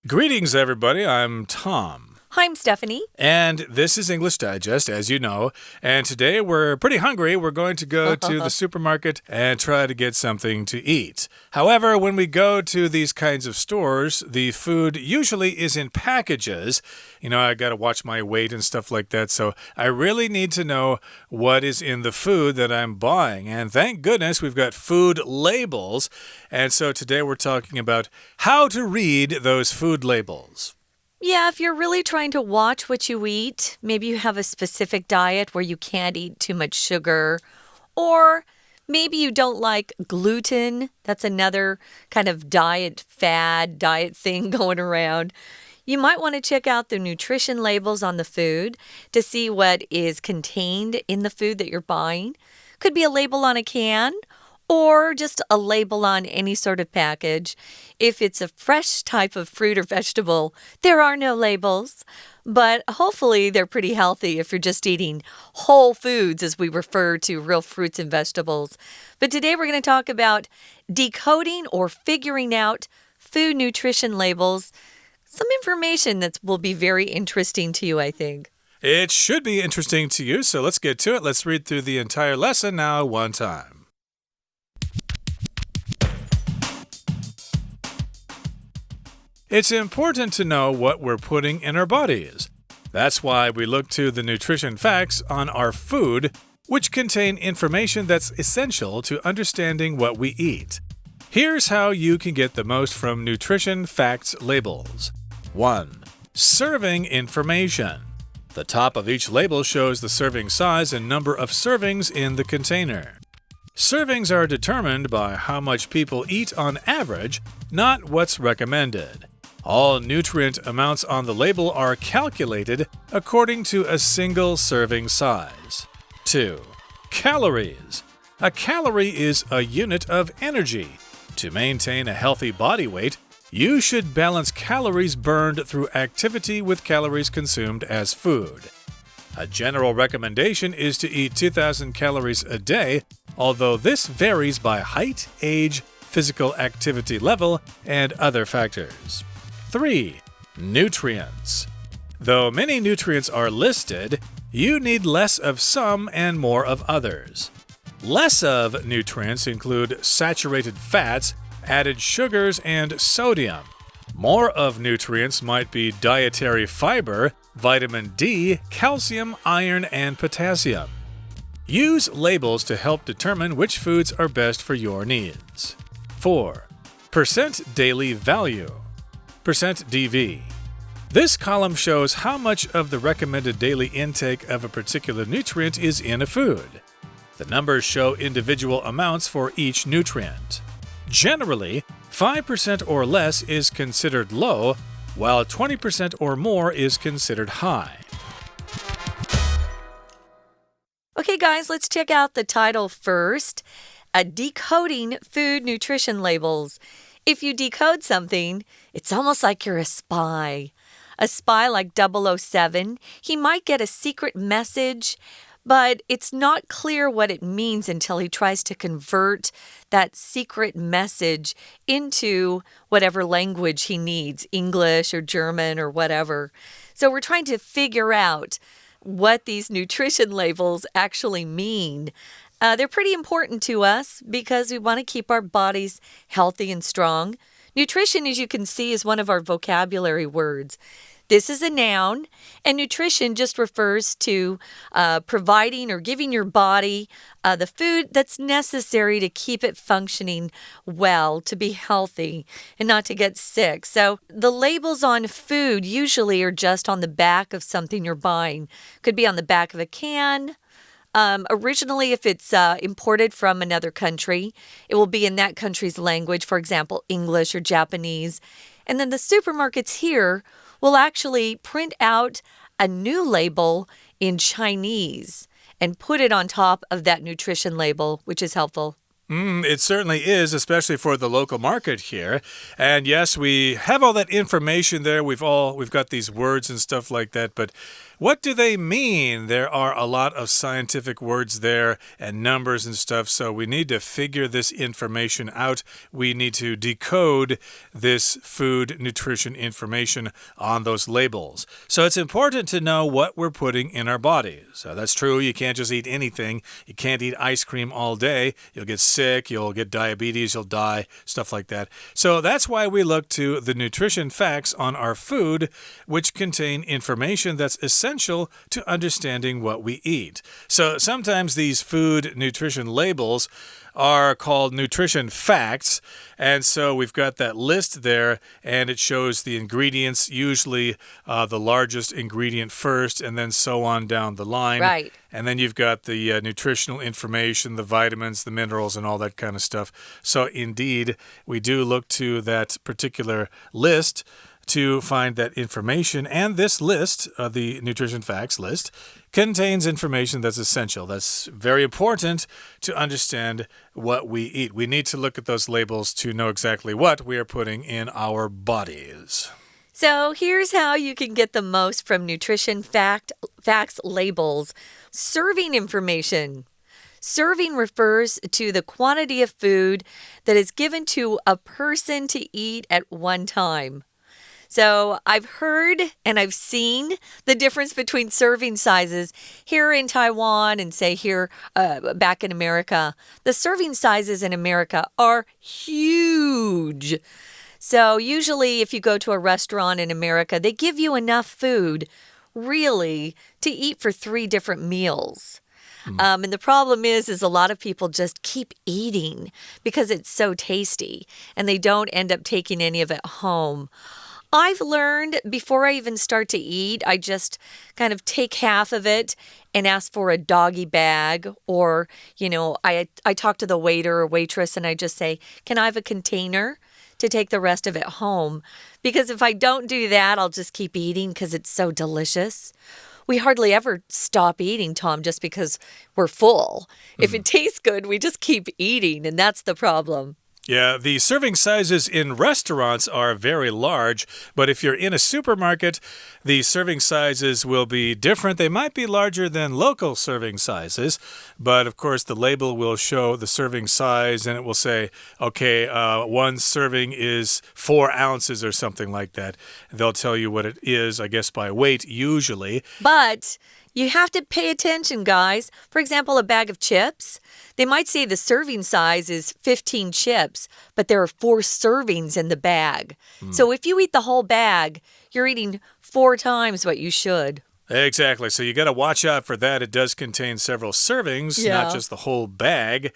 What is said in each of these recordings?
Greetings, everybody. I'm Tom. Hi, I'm Stephanie. And this is English Digest, as you know. And today we're pretty hungry. We're going to go to the supermarket and try to get something to eat. However, when we go to these kinds of stores, the food usually is in packages. You know, I got to watch my weight and stuff like that. So I really need to know what is in the food that I'm buying. And thank goodness we've got food labels. And so today we're talking about how to read those food labels. Yeah, if you're really trying to watch what you eat, maybe you have a specific diet where you can't eat too much sugar, or maybe you don't like gluten. That's another kind of diet thing going around. You might want to check out the nutrition labels on the food to see what is contained in the food that you're buying. Could be a label on a can, or just a label on any sort of package. If it's a fresh type of fruit or vegetable, there are no labels. But hopefully they're pretty healthy if you're just eating whole foods, as we refer to real fruits and vegetables. But today we're going to talk about decoding or figuring out food nutrition labels. Some information that will be very interesting to you, I think. It should be interesting to you, so let's get to it. Let's read through the entire lesson now one time. It's important to know what we're putting in our bodies. That's why we look to the nutrition facts on our food, which contain information that's essential to understanding what we eat. Here's how you can get the most from nutrition facts labels. 1. Serving information. The top of each label shows the serving size and number of servings in the container. Servings are determined by how much people eat on average, not what's recommended. All nutrient amounts on the label are calculated according to a single serving size. 2. Calories. A calorie is a unit of energy. To maintain a healthy body weight, you should balance calories burned through activity with calories consumed as food. A general recommendation is to eat 2,000 calories a day, although this varies by height, age, physical activity level, and other factors. 3. Nutrients. Though many nutrients are listed, you need less of some and more of others. Less of nutrients include saturated fats, added sugars, and sodium. More of nutrients might be dietary fiber, vitamin D, calcium, iron, and potassium. Use labels to help determine which foods are best for your needs. 4. Percent daily value. %DV. This column shows how much of the recommended daily intake of a particular nutrient is in a food. The numbers show individual amounts for each nutrient. Generally, 5% or less is considered low, while 20% or more is considered high. Okay, guys, let's check out the title first. Decoding food nutrition labels. If you decode something, it's almost like you're a spy. A spy like 007, he might get a secret message, but it's not clear what it means until he tries to convert that secret message into whatever language he needs, English or German or whatever. So we're trying to figure out what these nutrition labels actually mean. They're pretty important to us because we want to keep our bodies healthy and strong. Nutrition, as you can see, is one of our vocabulary words. This is a noun, and nutrition just refers to providing or giving your body the food that's necessary to keep it functioning well, to be healthy, and not to get sick. So the labels on food usually are just on the back of something you're buying. Could be on the back of a can. Originally, if it's imported from another country, it will be in that country's language, for example, English or Japanese. And then the supermarkets here will actually print out a new label in Chinese and put it on top of that nutrition label, which is helpful. It certainly is, especially for the local market here. And yes, we have all that information there. We've got these words and stuff like that, but what do they mean? There are a lot of scientific words there and numbers and stuff, so we need to figure this information out. We need to decode this food nutrition information on those labels. So it's important to know what we're putting in our bodies. So that's true. You can't just eat anything. You can't eat ice cream all day. You'll get sick, you'll get diabetes, you'll die, stuff like that. So that's why we look to the nutrition facts on our food, which contain information that's essential to understanding what we eat. So sometimes these food nutrition labels are called nutrition facts, and so we've got that list there, and it shows the ingredients, usually the largest ingredient first, and then so on down the line. Right. And then you've got the nutritional information, the vitamins, the minerals, and all that kind of stuff. So indeed, we do look to that particular list to find that information. And this list, the nutrition facts list, contains information that's essential. That's very important to understand what we eat. We need to look at those labels to know exactly what we are putting in our bodies. So here's how you can get the most from nutrition facts labels. Serving information. Serving refers to the quantity of food that is given to a person to eat at one time. So I've heard and I've seen the difference between serving sizes here in Taiwan and say here back in America. The serving sizes in America are huge. So usually if you go to a restaurant in America, they give you enough food, really, to eat for 3 different meals. And the problem is a lot of people just keep eating because it's so tasty, and they don't end up taking any of it home. I've learned before I even start to eat, I just kind of take half of it and ask for a doggy bag, or, I talk to the waiter or waitress and I just say, can I have a container to take the rest of it home? Because if I don't do that, I'll just keep eating because it's so delicious. We hardly ever stop eating, Tom, just because we're full. If it tastes good, we just keep eating, and that's the problem. Yeah, the serving sizes in restaurants are very large, but if you're in a supermarket, the serving sizes will be different. They might be larger than local serving sizes, but of course the label will show the serving size and it will say, okay, 1 serving is 4 ounces or something like that. They'll tell you what it is, I guess, by weight usually. But you have to pay attention, guys. For example, a bag of chips. They might say the serving size is 15 chips, but there are 4 servings in the bag. So if you eat the whole bag, you're eating 4 times what you should. Exactly. So you got to watch out for that. It does contain several servings, not just the whole bag.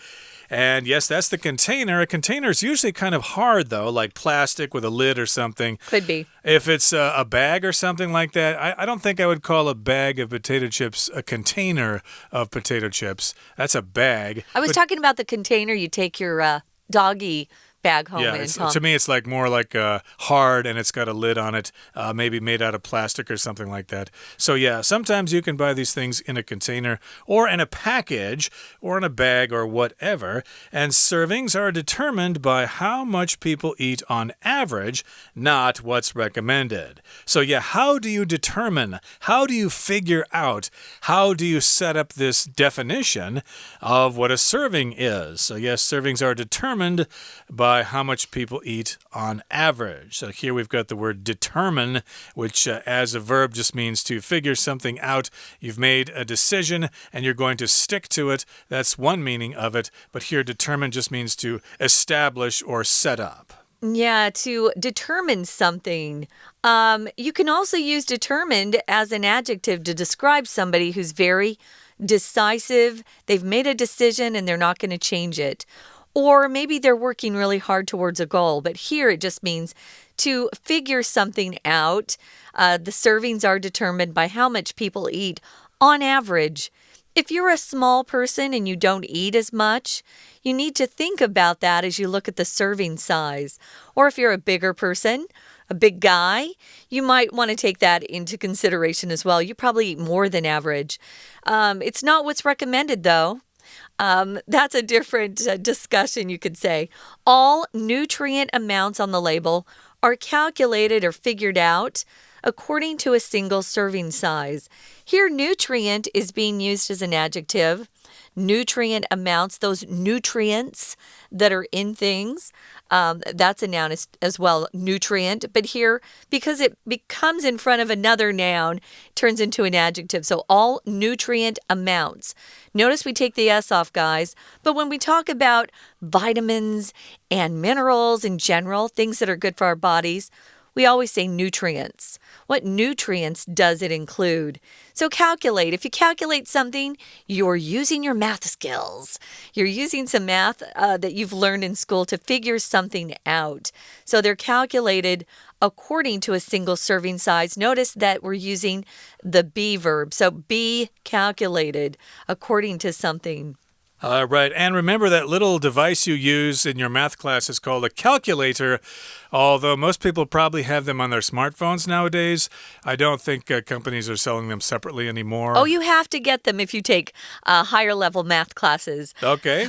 And yes, that's the container. A container is usually kind of hard, though, like plastic with a lid or something. Could be. If it's a bag or something like that, I don't think I would call a bag of potato chips a container of potato chips. That's a bag. I was talking about the container you take your doggy bag home in, Tom. To me, it's more like hard, and it's got a lid on it, maybe made out of plastic or something like that. So yeah, sometimes you can buy these things in a container or in a package or in a bag or whatever, and servings are determined by how much people eat on average, not what's recommended. So yeah, how do you determine, how do you figure out, how do you set up this definition of what a serving is? So yes, servings are determined by how much people eat on average. So here we've got the word determine, which as a verb just means to figure something out. You've made a decision and you're going to stick to it. That's one meaning of it. But here determine just means to establish or set up. Yeah, to determine something. You can also use determined as an adjective to describe somebody who's very decisive. They've made a decision and they're not going to change it. Or maybe they're working really hard towards a goal, but here it just means to figure something out. The servings are determined by how much people eat on average. If you're a small person and you don't eat as much, you need to think about that as you look at the serving size. Or if you're a bigger person, a big guy, you might want to take that into consideration as well. You probably eat more than average. It's not what's recommended, though. That's a different discussion, you could say. All nutrient amounts on the label are calculated or figured out according to a single serving size. Here, nutrient is being used as an adjective. Nutrient amounts, those nutrients that are in things, that's a noun as well, nutrient. But here, because it becomes in front of another noun, it turns into an adjective. So all nutrient amounts. Notice we take the S off, guys. But when we talk about vitamins and minerals in general, things that are good for our bodies, we always say nutrients. What nutrients does it include? So calculate. If you calculate something, you're using your math skills. You're using some math that you've learned in school to figure something out. So they're calculated according to a single serving size. Notice that we're using the be verb. So be calculated according to something. Right, and remember that little device you use in your math class is called a calculator. Although most people probably have them on their smartphones nowadays, I don't think companies are selling them separately anymore. Oh, you have to get them if you take higher level math classes. Okay.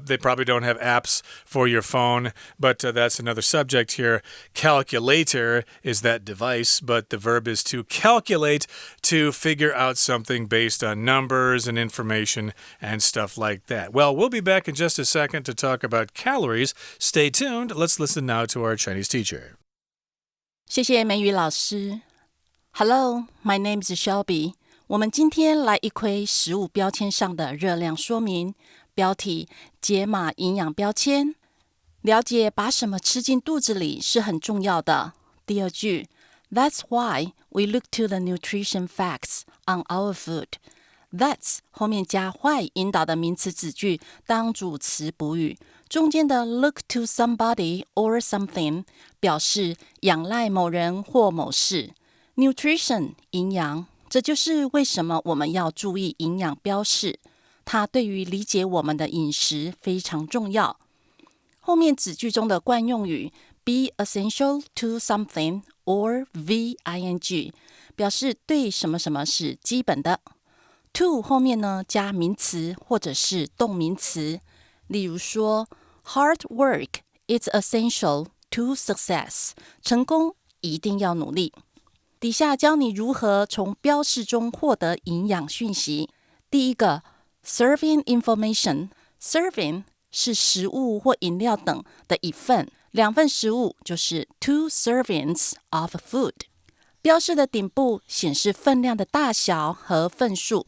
They probably don't have apps for your phone, but that's another subject here. Calculator is that device, but the verb is to calculate, to figure out something based on numbers and information and stuff like that. Well, we'll be back in just a second to talk about calories. Stay tuned. Let's listen now to our Chinese teacher. 谢谢美语老师。Hello, my name is Shelby. 我们今天来一窥食物标签上的热量说明，标题解码营养标签。了解把什么吃进肚子里是很重要的。第二句 That's why we look to the nutrition facts on our food.That's 后面加 why 引导的名词子句当主词补语，中间的 look to somebody or something 表示仰赖某人或某事。Nutrition 营养，这就是为什么我们要注意营养标示，它对于理解我们的饮食非常重要。后面子句中的惯用语 be essential to something or VING 表示对什么什么是基本的。To 后面呢加名词或者是动名词，例如说 Hard work is essential to success 成功一定要努力。底下教你如何从标示中获得营养讯息。第一个 Serving information Serving 是食物或饮料等的一份，两份食物就是 two servings of food。标示的顶部显示分量的大小和份数。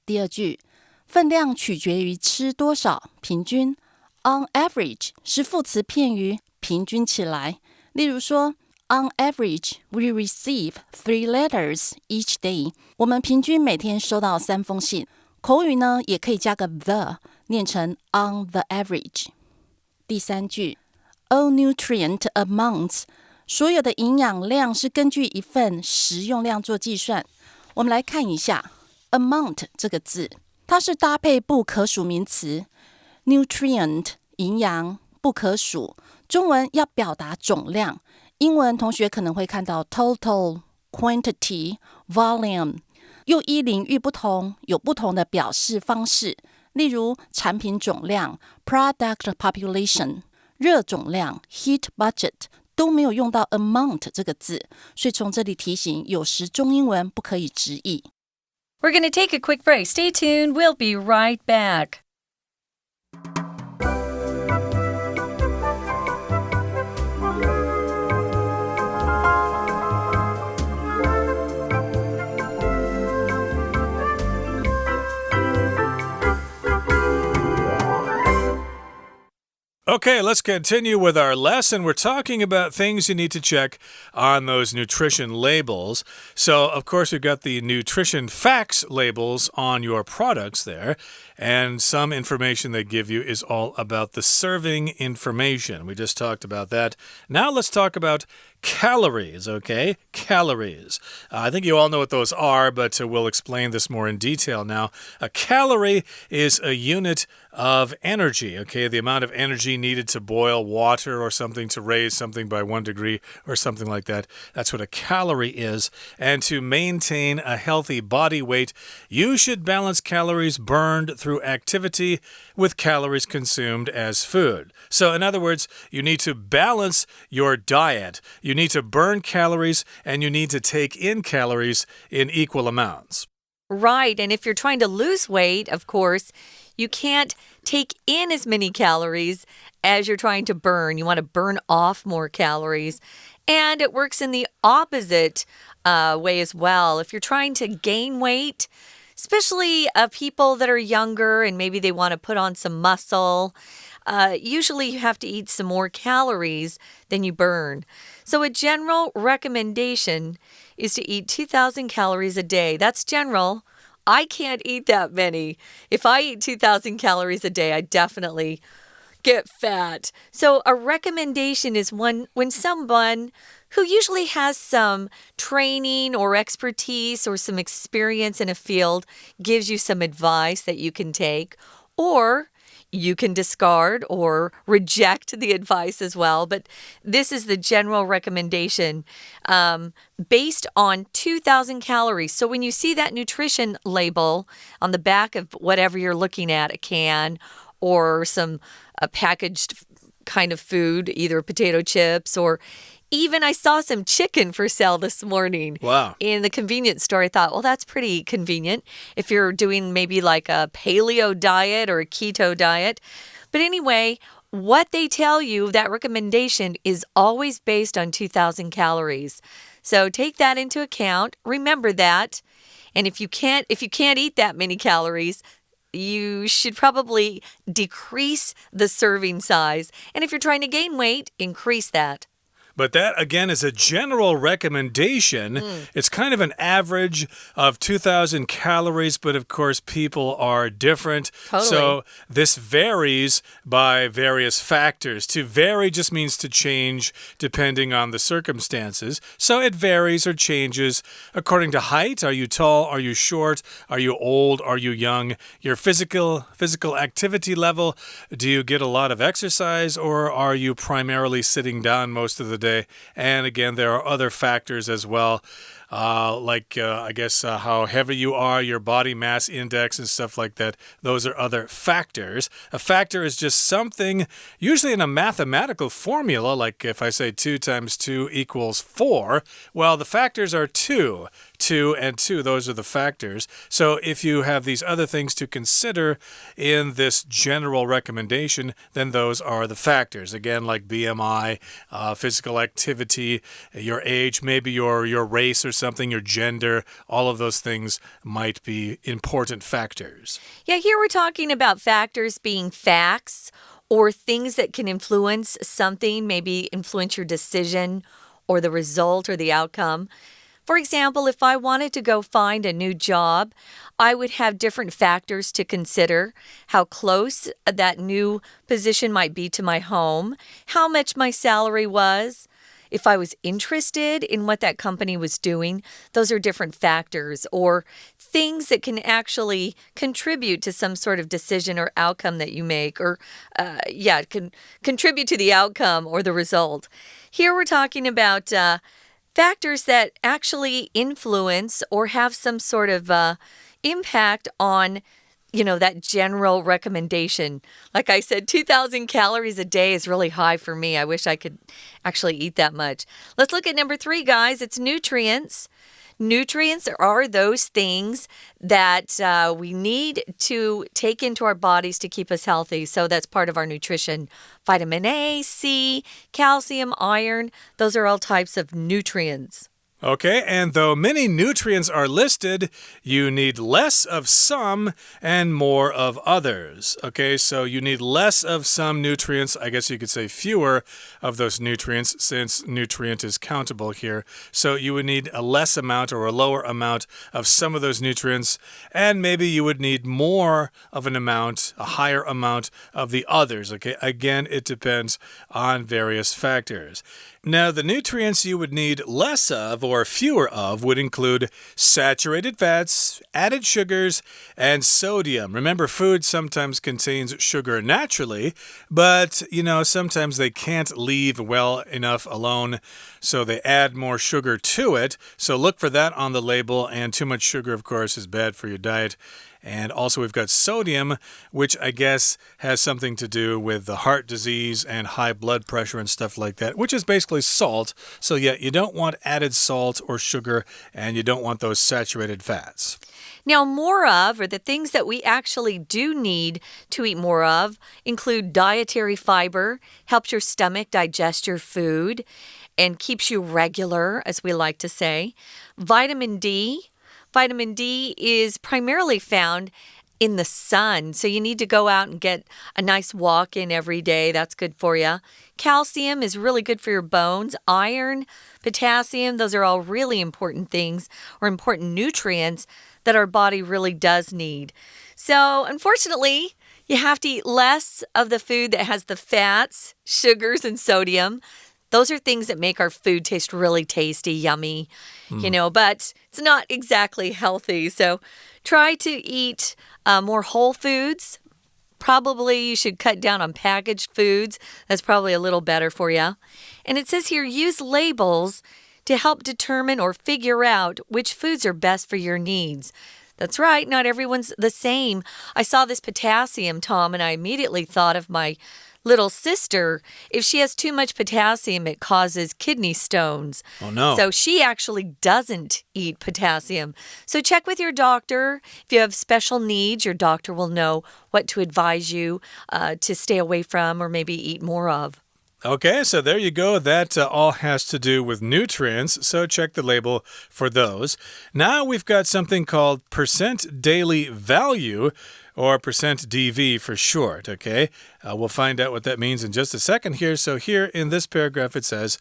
第二句，分量取决于吃多少，平均。On average 是副词片语，平均起来。例如说 On average, we receive 3 letters each day. 我们平均每天收到3封信。口语呢，也可以加个 the， 念成 on the average。第三句 All nutrient amounts 所有的营养量是根据一份食用量做计算。我们来看一下amount 这个字，它是搭配不可数名词 nutrient 营养不可数，中文要表达总量，英文同学可能会看到 total quantity volume， 又依领域不同有不同的表示方式，例如产品总量 product population， 热总量 heat budget， 都没有用到 amount 这个字，所以从这里提醒有时中英文不可以直译。We're going to take a quick break. Stay tuned. We'll be right back. Okay, let's continue with our lesson. We're talking about things you need to check on those nutrition labels. So, of course, we've got the nutrition facts labels on your products there. And some information they give you is all about the serving information. We just talked about that. Now let's talk about calories, okay? Calories. I think you all know what those are, but we'll explain this more in detail now. A calorie is a unit of energy, okay? The amount of energy needed to boil water or something, to raise something by 1 degree or something like that. That's what a calorie is. And to maintain a healthy body weight, you should balance calories burned through activity with calories consumed as food. So in other words, you need to balance your diet. You need to burn calories and you need to take in calories in equal amounts. Right, and if you're trying to lose weight, of course, you can't take in as many calories as you're trying to burn. You want to burn off more calories. And it works in the opposite way as well. If you're trying to gain weight, especially people that are younger and maybe they want to put on some muscle, usually you have to eat some more calories than you burn. So a general recommendation is to eat 2,000 calories a day. That's general. I can't eat that many. If I eat 2,000 calories a day, I definitely get fat. So a recommendation is when someone who usually has some training or expertise or some experience in a field gives you some advice that you can take, or you can discard or reject the advice as well. But this is the general recommendation based on 2,000 calories. So when you see that nutrition label on the back of whatever you're looking at, a can or some packaged kind of food, either potato chips or even I saw some chicken for sale this morning. Wow. In the convenience store. I thought, well, that's pretty convenient if you're doing maybe like a paleo diet or a keto diet. But anyway, what they tell you, that recommendation is always based on 2,000 calories. So take that into account. Remember that. And if you can't eat that many calories, you should probably decrease the serving size. And if you're trying to gain weight, increase that. But that, again, is a general recommendation. It's kind of an average of 2,000 calories, but of course, people are different. Totally. So this varies by various factors. To vary just means to change depending on the circumstances. So it varies or changes according to height. Are you tall? Are you short? Are you old? Are you young? Your physical activity level. Do you get a lot of exercise, or are you primarily sitting down most of the day? And again, there are other factors as well, like I guess how heavy you are, your body mass index and stuff like that. Those are other factors. A factor is just something, usually in a mathematical formula, like if I say 2 times 2 equals 4, well, the factors are 2. 2 and 2, those are the factors. So if you have these other things to consider in this general recommendation, then those are the factors. Again, like BMI, physical activity, your age, maybe your race or something, your gender, all of those things might be important factors. Yeah, here we're talking about factors being facts or things that can influence something, maybe influence your decision or the result or the outcome. For example, if I wanted to go find a new job, I would have different factors to consider: how close that new position might be to my home, how much my salary was, if I was interested in what that company was doing. Those are different factors or things that can actually contribute to some sort of decision or outcome that you make, or can contribute to the outcome or the result. Here we're talking about factors that actually influence or have some sort of impact on, that general recommendation. Like I said, 2,000 calories a day is really high for me. I wish I could actually eat that much. Let's look at number 3, guys. It's nutrients. Nutrients are those things that we need to take into our bodies to keep us healthy. So that's part of our nutrition. Vitamin A, C, calcium, iron, those are all types of nutrients. Okay, and though many nutrients are listed, you need less of some and more of others. Okay, so you need less of some nutrients. I guess you could say fewer of those nutrients since nutrient is countable here. So you would need a less amount or a lower amount of some of those nutrients, and maybe you would need more of an amount, a higher amount of the others. Okay, again, it depends on various factors. Now, the nutrients you would need less of or fewer of would include saturated fats, added sugars, and sodium. Remember, food sometimes contains sugar naturally, but, sometimes they can't leave well enough alone, so they add more sugar to it. So look for that on the label, and too much sugar, of course, is bad for your diet. And also we've got sodium, which I guess has something to do with the heart disease and high blood pressure and stuff like that, which is basically salt. So yeah, you don't want added salt or sugar, and you don't want those saturated fats. Now, more of, or the things that we actually do need to eat more of, include dietary fiber, helps your stomach digest your food, and keeps you regular, as we like to say. Vitamin D. Vitamin D is primarily found in the sun, so you need to go out and get a nice walk in every day. That's good for you. Calcium is really good for your bones. Iron, potassium, those are all really important things or important nutrients that our body really does need. So, unfortunately, you have to eat less of the food that has the fats, sugars, and sodium. Those are things that make our food taste really tasty, yummy, but it's not exactly healthy. So try to eat more whole foods. Probably you should cut down on packaged foods. That's probably a little better for you. And it says here, use labels to help determine or figure out which foods are best for your needs. That's right, not everyone's the same. I saw this potassium, Tom, and I immediately thought of my little sister. If she has too much potassium, it causes kidney stones. Oh, no. So she actually doesn't eat potassium. So check with your doctor. If you have special needs, your doctor will know what to advise you to stay away from or maybe eat more of. Okay, so there you go. That all has to do with nutrients, so check the label for those. Now we've got something called percent daily value, or percent DV for short, okay? We'll find out what that means in just a second here. So here in this paragraph it says,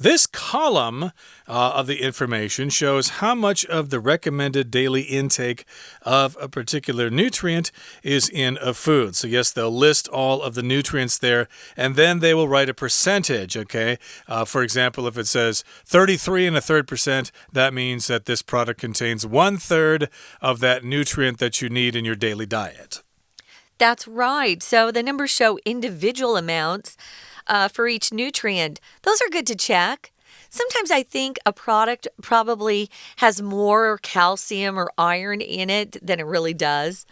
this column of the information shows how much of the recommended daily intake of a particular nutrient is in a food. So yes, they'll list all of the nutrients there, and then they will write a percentage, okay? For example, if it says 33.33%, that means that this product contains 1/3 of that nutrient that you need in your daily diet. That's right. So the numbers show individual amounts for each nutrient. Those are good to check. Sometimes I think a product probably has more calcium or iron in it than it really does.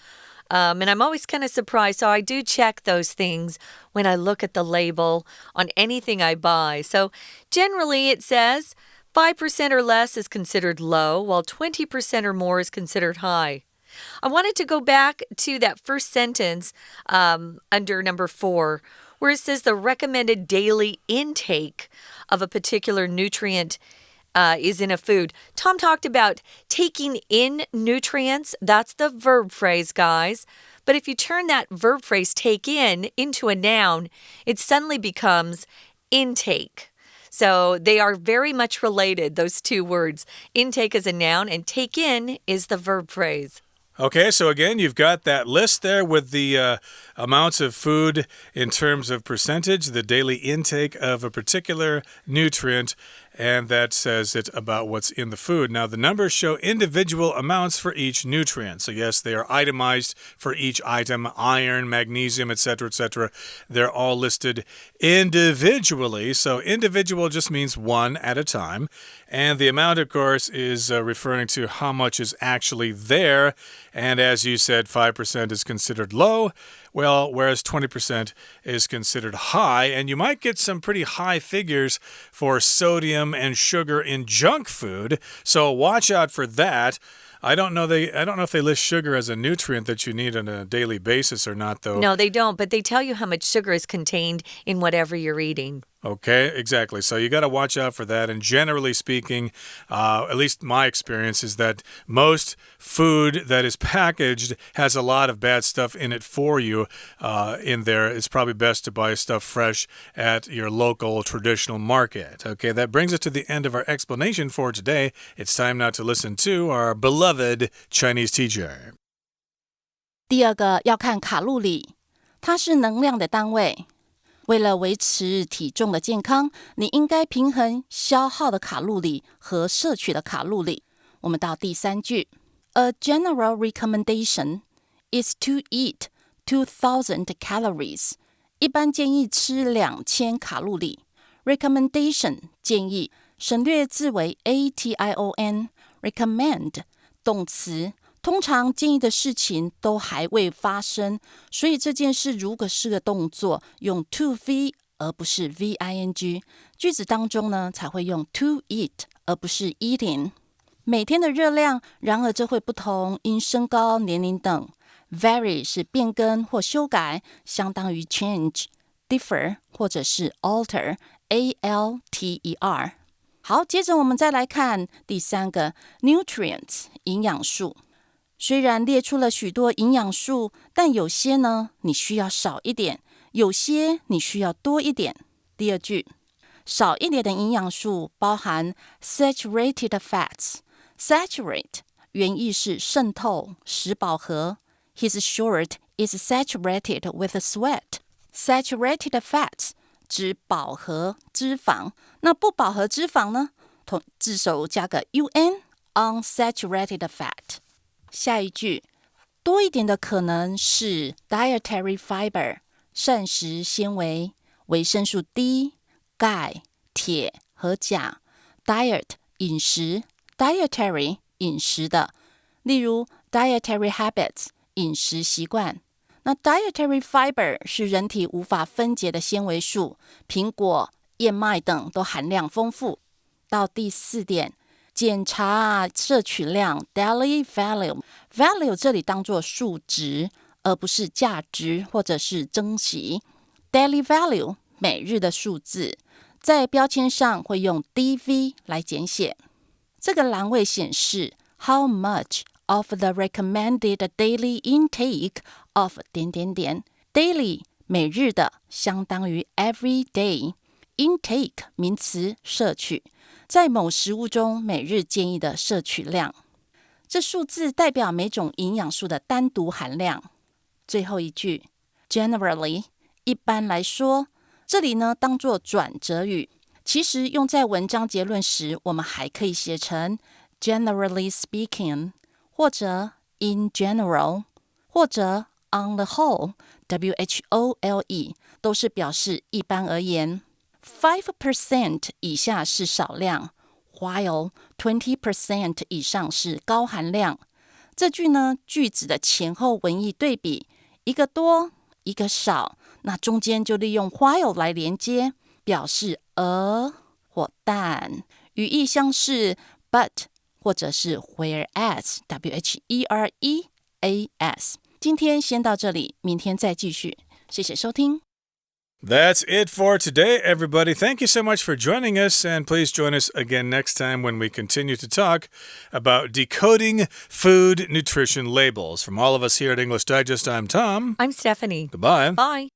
And I'm always kind of surprised. So I do check those things when I look at the label on anything I buy. So generally it says 5% or less is considered low, while 20% or more is considered high. I wanted to go back to that first sentence under number 4, where it says the recommended daily intake of a particular nutrient is in a food. Tom talked about taking in nutrients. That's the verb phrase, guys. But if you turn that verb phrase, take in, into a noun, it suddenly becomes intake. So they are very much related, those two words. Intake is a noun, and take in is the verb phrase. Okay, so again, you've got that list there with the amounts of food in terms of percentage, the daily intake of a particular nutrient, and that says it about what's in the food. Now, the numbers show individual amounts for each nutrient. So yes, they are itemized for each item, iron, magnesium, etc., etc. They're all listed individually. So individual just means one at a time. And the amount, of course, is referring to how much is actually there. And as you said, 5% is considered low. Well, whereas 20% is considered high, and you might get some pretty high figures for sodium and sugar in junk food, so watch out for that. I don't know if they list sugar as a nutrient that you need on a daily basis or not, though. No, they don't, but they tell you how much sugar is contained in whatever you're eating. Okay, exactly. So you got to watch out for that. And generally speaking, at least my experience is that most food that is packaged has a lot of bad stuff in it for you in there. It's probably best to buy stuff fresh at your local traditional market. Okay, that brings us to the end of our explanation for today. It's time now to listen to our beloved Chinese teacher. 第二个要看卡路里，它是能量的单位。为了维持体重的健康，你应该平衡消耗的卡路里和摄取的卡路里。我们到第三句 ，A general recommendation is to eat 2,000 calories。一般建议吃2000卡路里。Recommendation 建议，省略字为 ation。Recommend 动词。通常建议的事情都还未发生，所以这件事如果是个动作，用 to v 而不是 ving。句子当中呢，才会用 to eat 而不是 eating。每天的热量，然而这会不同，因身高、年龄等。Vary 是变更或修改，相当于 change。Differ 或者是 alter。alter。好，接着我们再来看第三个 nutrients 营养素。虽然列出了许多营养素，但有些呢你需要少一点，有些你需要多一点。第二句，少一点的营养素包含 saturated fats。Saturate 原意是渗透、使饱和。His shirt is saturated with sweat。Saturated fats 指饱和脂肪，那不饱和脂肪呢？字首加个 un，unsaturated fat。下一句，多一点的可能是 dietary fiber 膳食纤维、维生素 D、钙、铁和钾。diet 饮食 dietary 饮食的，例如 dietary habits 饮食习惯。那 dietary fiber 是人体无法分解的纤维素，苹果、燕麦等都含量丰富。到第四点，检查摄取量 daily value。value 这里当作数值，而不是价值或者是珍惜。daily value 每日的数字，在标签上会用 DV 来简写。这个栏位显示 how much of the recommended daily intake of daily 每日的相当于 every day。intake 名词摄取，在某食物中每日建议的摄取量。这数字代表每种营养素的单独含量。最后一句 generally 一般来说，这里呢当作转折语，其实用在文章结论时，我们还可以写成 generally speaking， 或者 in general， 或者 on the whole WHOLE 都是表示一般而言。5% 以下是少量， while 20% 以上是高含量。这句呢，句子的前后文意对比，一个多，一个少，那中间就利用 while 来连接，表示而或但，语义像是 but 或者是 whereas WHEREAS。今天先到这里，明天再继续。谢谢收听。That's it for today, everybody. Thank you so much for joining us, and please join us again next time when we continue to talk about decoding food nutrition labels. From all of us here at English Digest, I'm Tom. I'm Stephanie. Goodbye. Bye.